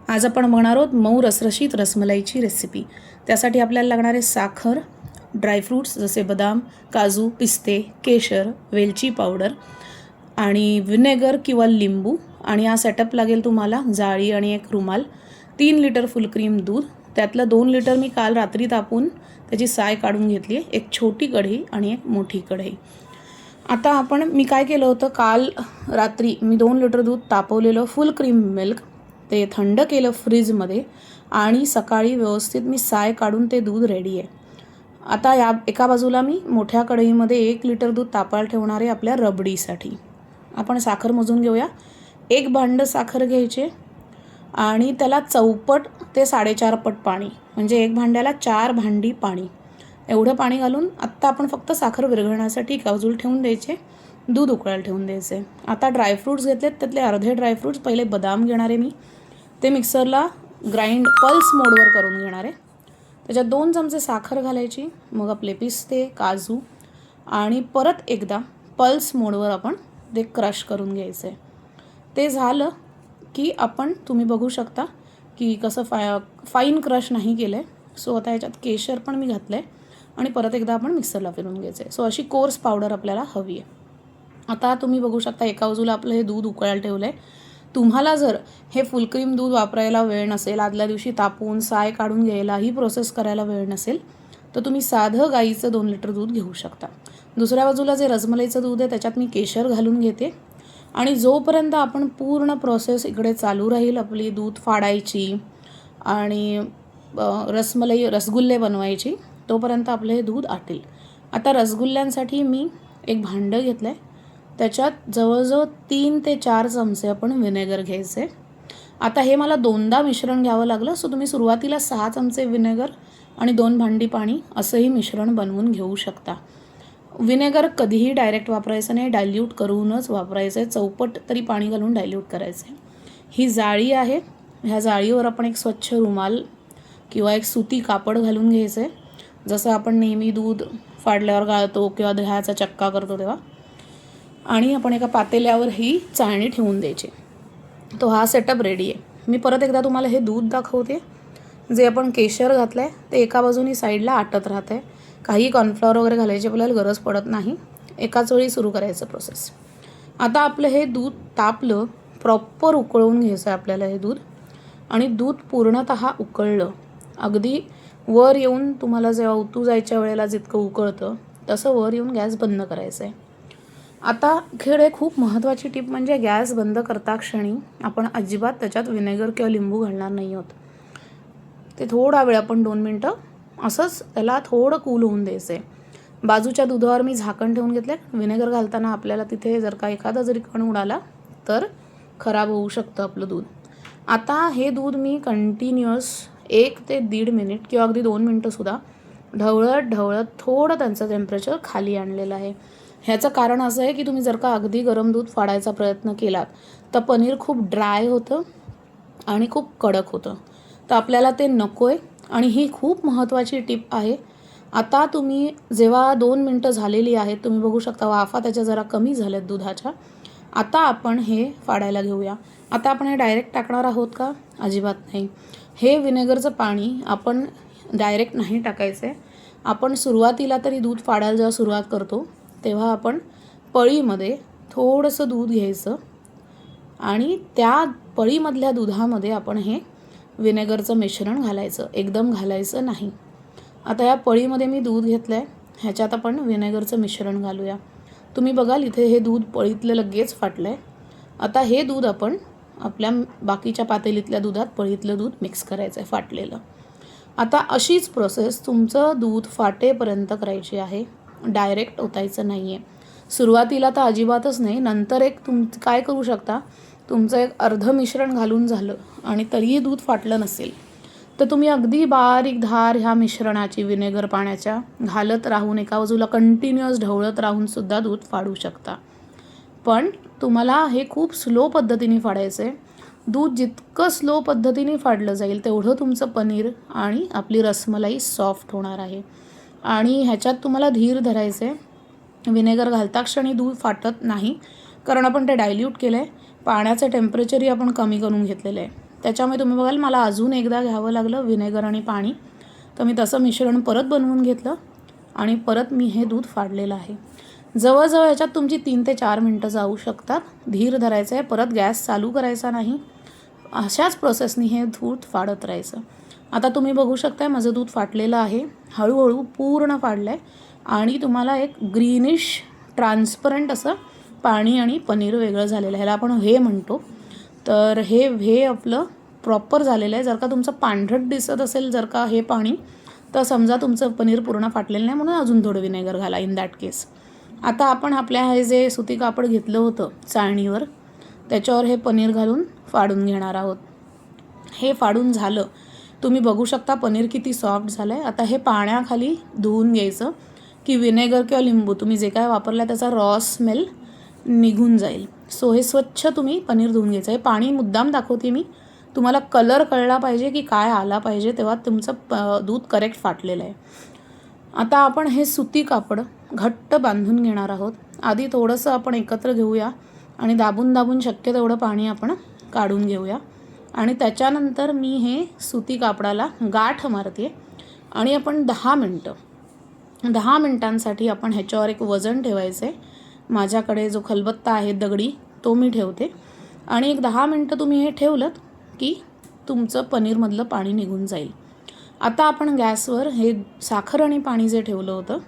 आज आपण बघणार आहोत मऊ रसरशीत रसमलाईची रेसिपी। त्यासाठी आपल्याला लागणार आहे साखर, ड्रायफ्रूट्स जसे बदाम, काजू, पिस्ते, केशर, वेलची पावडर आणि विनेगर किंवा लिंबू। आणि हा सेटअप लागेल तुम्हाला जाळी आणि एक रुमाल, 3 लिटर फुल क्रीम दूध, त्यातलं 2 लिटर मी काल रात्री तापून त्याची साय काढून घेतली आहे, एक छोटी कढई आणि एक मोठी कढई। आता मी काय केलं होतं, काल रात्री मी 2 लिटर दूध तापवलेलं फुल क्रीम मिल्क ते थंड केलं फ्रीजमध्ये आणि सकाळी व्यवस्थित मी साय काढून ते दूध रेडी आहे। आता या एका बाजूला मी मोठ्या कढईमध्ये 1 लिटर दूध तापायला ठेवणार आहे आपल्या रबडीसाठी। आपण साखर मोजून घेऊया। 1 भांड साखर घ्यायचे आणि त्याला चौपट ते 4.5 पट पाणी, म्हणजे 1 भांड्याला 4 भांडी पाणी, एवढं पाणी घालून आत्ता आपण फक्त साखर विरघळण्यासाठी एका बाजूला ठेवून द्यायचे, दूध उकळायला ठेवून द्यायचे। आता ड्रायफ्रूट्स घेतलेत, त्यातले अर्धे ड्रायफ्रूट्स पहिले बदाम घेणार आहे मी, ते मिक्सरला ग्राइंड पल्स मोडवर करून घेणार आहे। त्याच्यात 2 चमचे साखर घालायची, मग आपले पिस्ते, काजू आणि परत एकदा पल्स मोडवर आपण ते क्रश करून घ्यायचं आहे। ते झालं की तुम्ही बघू शकता की कसं फाईन क्रश नाही केलं आहे। सो आता याच्यात केशर पण मी घातलं आहे आणि परत एकदा आपण मिक्सरला फिरवून घ्यायचं आहे। सो अशी कोर्स पावडर आपल्याला हवी आहे। आता तुम्ही बघू शकता एका बाजूला आपलं हे दूध उकळायला ठेवलं आहे। तुम्हाला जर हे फुल क्रीम दूध वापरायला वेळ नसेल, आदल्या दिवशी तापवून साय काढून घ्यायला ही प्रोसेस करायला वेळ नसेल, तर तुम्ही साधं गाईचं 2 लिटर दूध घेऊ शकता। दुसऱ्या बाजूला जे रसमलाईचं दूध आहे त्याच्यात मी केशर घालून घेते आणि जोपर्यंत आपण पूर्ण प्रोसेस इकडे चालू राहील, आपली दूध फाडायची आणि रसगुल्ले बनवायची, तोपर्यंत आपलं हे दूध आटेल। आता रसगुल्ल्यांसाठी मी एक भांडं घेतलं आहे, त्याच्यात जवळजवळ 3 ते 4 चमचे आपण विनेगर घ्यायचे। आता हे मला 2दा मिश्रण घ्यावं लागलं, सो तुम्ही सुरुवातीला 6 चमचे विनेगर आणि 2 भांडी पाणी असंही मिश्रण बनवून घेऊ शकता। विनेगर कधीही डायरेक्ट वापरायचं नाही, डायल्यूट करूनच वापरायचं आहे, चौपट तरी पाणी घालून डायल्यूट करायचं आहे। ही जाळी आहे, ह्या जाळीवर आपण एक स्वच्छ रुमाल किंवा एक सुती कापड घालून घ्यायचं आहे, जसं आपण नेहमी दूध फाडल्यावर गाळतो किंवा दह्याचा चक्का करतो तेव्हा। आणि आपण एका पातेल्यावर ही चाळणी ठेवून द्यायची। तो हा सेटअप रेडी आहे। मी परत एकदा तुम्हाला हे दूध दाखवते, जे आपण केशर घातलं आहे ते एका बाजूनी साईडला आटत राहत आहे, काही कॉर्नफ्लॉवर वगैरे घालायची आपल्याला गरज पडत नाही, एकाच वेळी सुरू करायचं प्रोसेस। आता आपलं हे दूध तापलं, प्रॉपर उकळून घ्यायचं आहे आपल्याला हे दूध, आणि दूध पूर्णतः उकळलं, अगदी वर येऊन तुम्हाला जेव्हा उतू जायच्या वेळेला जितकं उकळतं तसं वर येऊन गॅस बंद करायचं आहे। आता खेळ खूप महत्त्वाची टिप म्हणजे गॅस बंद करता क्षणी आपण अजिबात त्याच्यात विनेगर किंवा लिंबू घालणार नाही आहोत। ते थोडा वेळ आपण 2 मिनटं असंच त्याला थोडं कूल होऊन द्यायचं आहे। बाजूच्या दुधावर मी झाकण ठेवून घेतलं। विनेगर घालताना आपल्याला तिथे जर का एखादा जरी कण उडाला तर खराब होऊ शकतं आपलं दूध। आता हे दूध मी कंटिन्युअस 1 ते 1.5 मिनिट किंवा अगदी 2 मिनटंसुद्धा ढवळत थोडं त्यांचं टेम्परेचर खाली आणलेलं आहे। ह्याचं कारण असं आहे की तुम्ही जर का अगदी गरम दूध फाडायचा प्रयत्न केलात तर पनीर खूप ड्राय होतं आणि खूप कडक होतं, तर आपल्याला ते नको आहे। आणि ही खूप महत्त्वाची टिप आहे। आता तुम्ही जेव्हा 2 मिनटं झालेली आहेत, तुम्ही बघू शकता वाफा त्याच्या जरा कमी झाल्यात दुधाच्या। आता आपण हे फाडायला घेऊया। आता आपण हे डायरेक्ट टाकणार आहोत का? अजिबात नाही। हे विनेगरचं पाणी आपण डायरेक्ट नाही टाकायचं आहे। आपण सुरुवातीला तरी दूध फाडायला जेव्हा सुरुवात करतो तेव्हा आपण पळीमध्ये थोडंसं दूध घ्यायचं आणि त्या पळीमधल्या दुधामध्ये आपण हे विनेगरचं मिश्रण घालायचं, एकदम घालायचं नाही। आता या पळीमध्ये मी दूध घेतलं आहे, ह्याच्यात आपण विनेगरचं मिश्रण घालूया। तुम्ही बघाल इथे हे दूध पळीतलं लगेच फाटलं आहे। आता हे दूध आपण आपल्या बाकीच्या पातेलीतल्या दुधात पळीतलं दूध मिक्स करायचं आहे फाटलेलं। आता अशीच प्रोसेस तुमचं दूध फाटेपर्यंत करायची आहे, डायरेक्ट ओतायचं नाही आहे। सुरुवातीला तर अजिबातच नाही, नंतर काय करू शकता, तुमचं एक अर्ध मिश्रण घालून झालं आणि तरीही दूध फाटलं नसेल तर तुम्ही अगदी बारीक धार ह्या मिश्रणाची विनेगर पाण्याच्या घालत राहून एका बाजूला कंटिन्युअस ढवळत राहून सुद्धा दूध फाडू शकता। पण तुम्हाला हे खूप स्लो पद्धतीने फाडायचं आहे। दूध जितकं स्लो पद्धतीने फाडलं जाईल तेवढं तुमचं पनीर आणि आपली रसमलाई सॉफ्ट होणार आहे। आणि ह्याच्यात तुम्हाला धीर धरायचं आहे। विनेगर घालता क्षणी दूध फाटत नाही, कारण आपण ते डायल्यूट केलं आहे, पाण्याचं टेम्परेचरही आपण कमी करून घेतलेलं आहे। त्याच्यामुळे तुम्ही बघाल मला अजून एकदा घ्यावं लागलं व्हिनेगर आणि पाणी. तर मी तसं मिश्रण परत बनवून घेतलं आणि परत मी हे दूध फाडलेलं आहे. जवळजवळ ह्याच्यात तुमची 3 ते 4 मिनटं जाऊ शकतात. धीर धरायचं आहे, परत गॅस चालू करायचा नाही. अशाच प्रोसेसनी हे दूध फाडत राहायचं. आता तुम्ही बघू शकताय माझं दूध फाटलेलं आहे, हळूहळू पूर्ण फाडलं आहे आणि तुम्हाला एक ग्रीनिश ट्रान्सपरंट असं पाणी आणि पनीर वेगळं झालेलं आहे. ह्याला आपण व्हे म्हणतो. तर हे व्हे आपलं प्रॉपर झालेलं आहे. जर का तुमचं पांढरट दिसत असेल जर का हे पाणी, तर समजा तुमचं पनीर पूर्ण फाटलेलं नाही, म्हणून अजून थोडं विनेगर घाला इन दॅट केस. आता आपण आपल्या हे जे सुती कापड घेतलं होतं चाळणीवर, त्याच्यावर हे पनीर घालून फाडून घेणार आहोत. हे फाडून झालं, तुम्ही बघू शकता पनीर किती सॉफ्ट झालं आहे. आता हे पाण्याखाली धुवून घ्यायचं की विनेगर किंवा लिंबू तुम्ही जे काय वापरलं आहे त्याचा रॉ स्मेल निघून जाईल. सो हे स्वच्छ तुम्ही पनीर धुवून घ्यायचं. हे पाणी मुद्दाम दाखवते मी, तुम्हाला कलर कळला पाहिजे की काय आला पाहिजे, तेव्हा तुमचं दूध करेक्ट फाटलेलं आहे. आता आपण हे सुती कापड घट्ट बांधून घेणार आहोत. आधी थोडंसं आपण एकत्र घेऊया आणि दाबून दाबून शक्य तेवढं पाणी आपण काढून घेऊया आणि त्याच्यानंतर मी हे सुती कापडाला गाठ मारते आणि आपण 10 मिनटांसाठी आपण ह्याच्यावर एक वजन ठेवायचं आहे. माझ्याकडे जो खलबत्ता आहे दगडी तो मी ठेवते आणि एक 10 मिनटं तुम्ही हे ठेवलं की तुमचं पनीरमधलं पाणी निघून जाईल. आता आपण गॅसवर हे साखर आणि पाणी जे ठेवलं होतं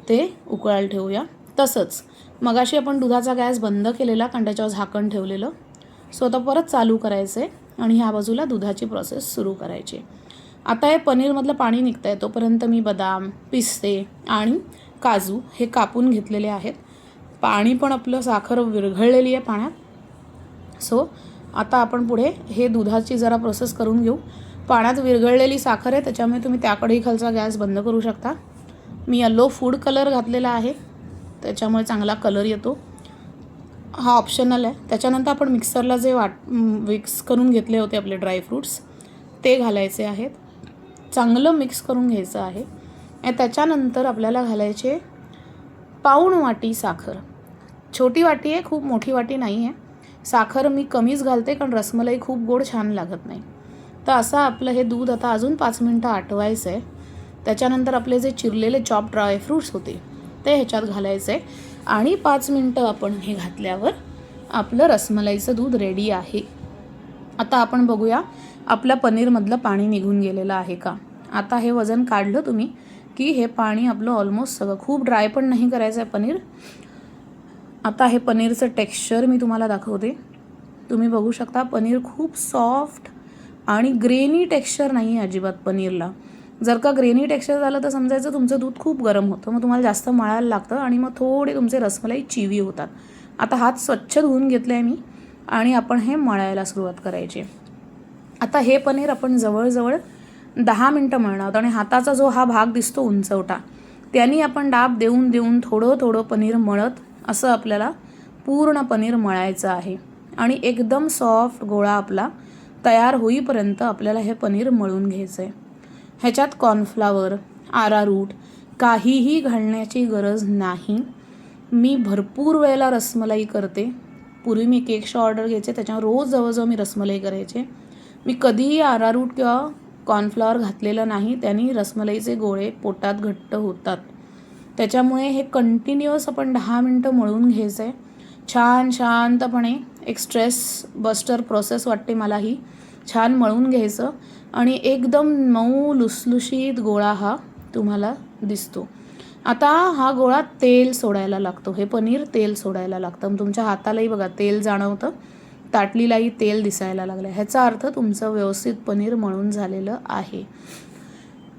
ते उकळायला ठेवूया. तसंच मगाशी आपण दुधाचा गॅस बंद केलेला कारण त्याच्यावर झाकण ठेवलेलं. सो आता परत चालू करायचं आहे आणि ह्या बाजूला दुधाची प्रोसेस सुरू करायची. आता हे पनीरमधलं पाणी निघतं आहे तोपर्यंत मी बदाम, पिस्ते आणि काजू हे कापून घेतलेले आहेत. पाणी पण आपलं साखर विरघळलेली आहे पाण्यात. सो आता आपण पुढे हे दुधाची जरा प्रोसेस करून घेऊ. पाण्यात विरघळलेली साखर आहे त्याच्यामुळे तुम्ही त्याकडेही खालचा गॅस बंद करू शकता. मी येलो फूड कलर घातलेला आहे त्याच्यामुळे चांगला कलर येतो. हा ऑप्शनल आहे. त्याच्यानंतर आपण मिक्सरला जे मिक्स करून घेतले होते आपले ड्रायफ्रूट्स ते घालायचे आहेत. चांगलं मिक्स करून घ्यायचं आहे आणि त्याच्यानंतर आपल्याला घालायचे पाऊण वाटी साखर. छोटी वाटी आहे, खूप मोठी वाटी नाही आहे. साखर मी कमीच घालते कारण रसमलाई खूप गोड छान लागत नाही. तर असं आपलं हे दूध आता अजून 5 मिनटं आटवायचं आहे. त्याच्यानंतर आपले जे चिरलेले चॉप ड्रायफ्रूट्स होते ते ह्याच्यात घालायचं आहे आणि 5 मिनटं आपण हे घातल्यावर आपलं रसमलाईचं दूध रेडी आहे. आता आपण बघूया आपल्या पनीरमधलं पाणी निघून गेलेलं आहे का. आता हे वजन काढलं तुम्ही की हे पाणी आपलं ऑलमोस्ट सगळं, खूप ड्राय पण नाही करायचं आहे पनीर. आता हे पनीरचं टेक्स्चर मी तुम्हाला दाखवते. तुम्ही बघू शकता पनीर खूप सॉफ्ट आणि ग्रेनी टेक्स्चर नाही आहे अजिबात पनीरला. जर का ग्रेनी टेक्स्चर झालं तर समजायचं तुमचं दूध खूप गरम होतं, मग तुम्हाला जास्त मळायला लागतं आणि मग थोडे तुमचे रसमलाई चिवी होतात. आता हात स्वच्छ धुवून घेतले आहे मी आणि आपण हे मळायला सुरुवात करायची. आता हे पनीर आपण जवळजवळ 10 मिनटं मळणार आहोत आणि हाताचा जो हा भाग दिसतो उंचवटा त्यांनी आपण दाब देऊन देऊन थोडं थोडं पनीर मळत असं आपल्याला पूर्ण पनीर मळायचं आहे आणि एकदम सॉफ्ट गोळा आपला तयार होईपर्यंत आपल्याला हे पनीर मळून घ्यायचं आहे. ह्याच्यात कॉर्नफ्लावर, आरारूट काहीही घालण्याची गरज नाही. मी भरपूर वेळेला रसमलाई करते. पूर्वी मी केकची ऑर्डर घ्यायचे त्याच्यावर रोज जवळजवळ मी रसमलाई करायचे. मी कधीही आरारूट किंवा कॉर्नफ्लॉवर घातलेलं नाही, त्यांनी रसमलाईचे गोळे पोटात घट्ट होतात. त्याच्यामुळे हे कंटिन्युअस आपण 10 मिनटं मळून घ्यायचं आहे. छान शांतपणे एक स्ट्रेस बस्टर प्रोसेस वाटते मला ही. छान मळून घ्यायचं आणि एकदम मऊ लुसलुशीत गोळा हा तुम्हाला दिसतो. आता हा गोळा तेल सोडायला लागतो. हे पनीर तेल सोडायला लागतं. तुमच्या हातालाही बघा तेल जाणवतं, ताटलीलाही तेल दिसायला लागलं. ह्याचा अर्थ तुमचं व्यवस्थित पनीर मळून झालेलं आहे.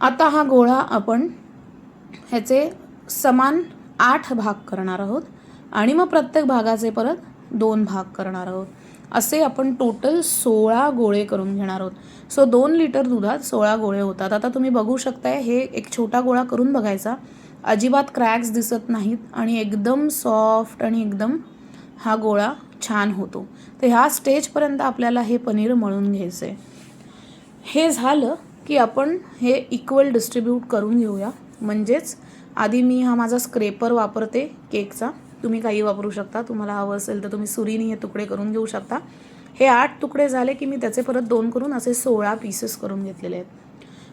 आता हा गोळा आपण ह्याचे समान 8 भाग करणार आहोत आणि मग प्रत्येक भागाचे परत 2 भाग करणार आहोत. असे आपण टोटल 16 गोळे करून घेणार आहोत. सो 2 लिटर दुधात 16 गोळे होतात. आता तुम्ही बघू शकताय हे एक छोटा गोळा करून बघायचा, अजिबात क्रॅक्स दिसत नाहीत आणि एकदम सॉफ्ट आणि एकदम हा गोळा छान होतो. तर ह्या स्टेजपर्यंत आपल्याला हे पनीर मळून घ्यायचं आहे. हे झालं की आपण हे इक्वल डिस्ट्रीब्यूट करून घेऊया. म्हणजेच आधी मी हा माझा स्क्रेपर वापरते केकचा, तुम्ही काही वापरू शकता. तुम्हाला हवं असेल तर तुम्ही सुरीने हे तुकडे करून घेऊ शकता. हे 8 तुकडे झाले की मी त्याचे परत 2 करून असे 16 पीसेस करून घेतलेले आहेत.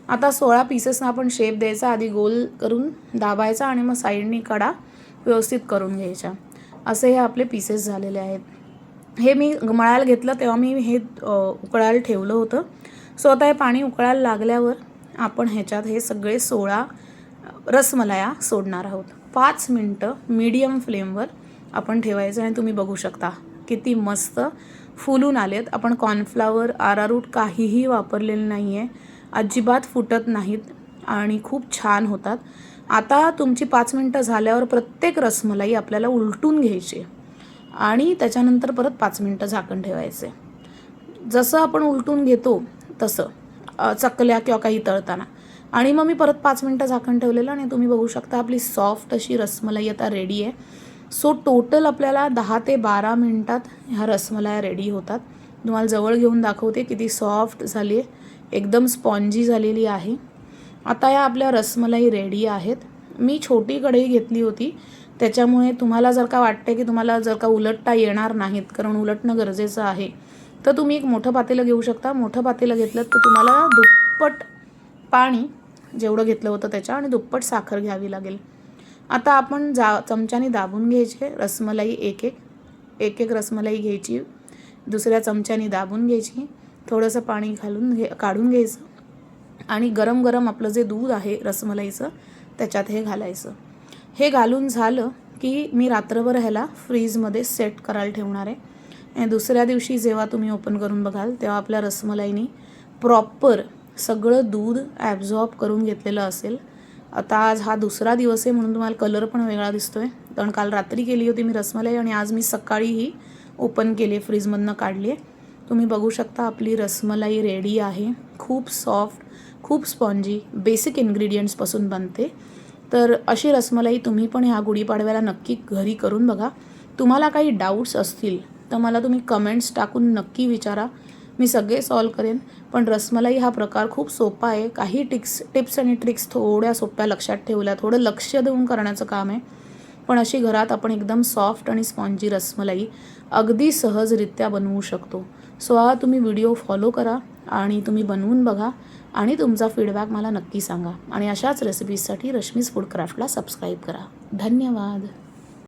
आता 16 पीसेसना आपण शेप द्यायचा. आधी गोल करून दाबायचा आणि मग साईडनी कडा व्यवस्थित करून घ्यायच्या. असे हे आपले पीसेस झालेले आहेत. हे मी मळायला घेतलं तेव्हा मी हे उकळायला ठेवलं होतं. सो आता हे पाणी उकळायला लागल्यावर आपण ह्याच्यात हे सगळे 16 रसमलाया सोडणार आहोत. 5 मिनटं मीडियम फ्लेमवर आपण ठेवायचं आणि तुम्ही बघू शकता किती मस्त फुलून आलेत. आपण कॉर्नफ्लॉवर, अरारूट काहीही वापरलेलं नाही आहे. अजिबात फुटत नाहीत आणि खूप छान होतात. आता तुमची 5 मिनटं झाल्यावर प्रत्येक रसमलाई आपल्याला उलटून घ्यायची आणि त्याच्यानंतर परत 5 मिनटं झाकण ठेवायचे. जसं आपण उलटून घेतो तसं चकल्या किंवा काही तळताना. आणि मग मी परत 5 मिनटं झाकण ठेवलेलं आणि तुम्ही बघू शकता आपली सॉफ्ट अशी रसमलाई आता रेडी आहे. सो टोटल आपल्याला 10 ते 12 मिनटात ह्या रसमलाया रेडी होतात. तुम्हाला जवळ घेऊन दाखवते किती सॉफ्ट झाली आहे, एकदम स्पॉन्जी झालेली आहे. आता या आपल्या रसमलाई रेडी आहेत. मी छोटी कढई घेतली होती त्याच्यामुळे तुम्हाला जर का वाटते की तुम्हाला जर का उलटता येणार नाहीत, कारण उलटणं गरजेचं आहे, तर तुम्ही एक मोठं पातेलं घेऊ शकता. मोठं पातेलं घेतलं तर तुम्हाला दुप्पट पाणी जेवढं घेतलं होतं त्याच्या आणि दुप्पट साखर घ्यावी लागेल. आता आपण चमच्याने दाबून घ्यायचे रसमलाई. एक एक रसमलाई घ्यायची, दुसऱ्या चमच्याने दाबून घ्यायची, थोडंसं पाणी घालून काढून घ्यायचं आणि गरम गरम आपलं जे दूध आहे रसमलाईचं त्याच्यात हे घालायचं. हे घालून झालं की मी रात्रभर ह्याला फ्रीजमध्ये सेट करायला ठेवणार आहे. आणि दुसऱ्या दिवशी जेव्हा तुम्ही ओपन करून बघाल तेव्हा आपल्या रसमलाईनी प्रॉपर सगळं दूध ॲब्झॉर्ब करून घेतलेलं असेल. आता आज हा दुसरा दिवस आहे म्हणून तुम्हाला कलर पण वेगळा दिसतो आहे, कारण काल रात्री केली होती मी रसमलाई आणि आज मी सकाळीही ओपन केली आहे, फ्रीजमधनं काढली आहे. तुम्ही बघू शकता आपली रसमलाई रेडी आहे. खूप सॉफ्ट, खूप स्पॉन्जी, बेसिक इन्ग्रेडियंट्सपासून बनते. तर अशी रसमलाई तुम्ही पण ह्या गुढीपाडव्याला नक्की घरी करून बघा. तुम्हाला काही डाऊट्स असतील तर मला तुम्ही कमेंट्स टाकून नक्की विचारा, मी सगळे सॉल्व करेन. पण रसमलाई हा प्रकार खूप सोपा आहे. काही टिप्स आणि ट्रिक्स थोड्या सोप्या लक्षात ठेवल्या, थोडं लक्ष देऊन करण्याचं काम आहे. पण अशी घरात आपण एकदम सॉफ्ट आणि स्पॉन्जी रसमलाई अगदी सहजरित्या बनवू शकतो. सो हा तुम्ही व्हिडिओ फॉलो करा आणि तुम्ही बनवून बघा आणि तुमचा फीडबॅक मला नक्की सांगा. आणि अशाच रेसिपीजसाठी रश्मीज फूड क्राफ्टला सबस्क्राईब करा. धन्यवाद.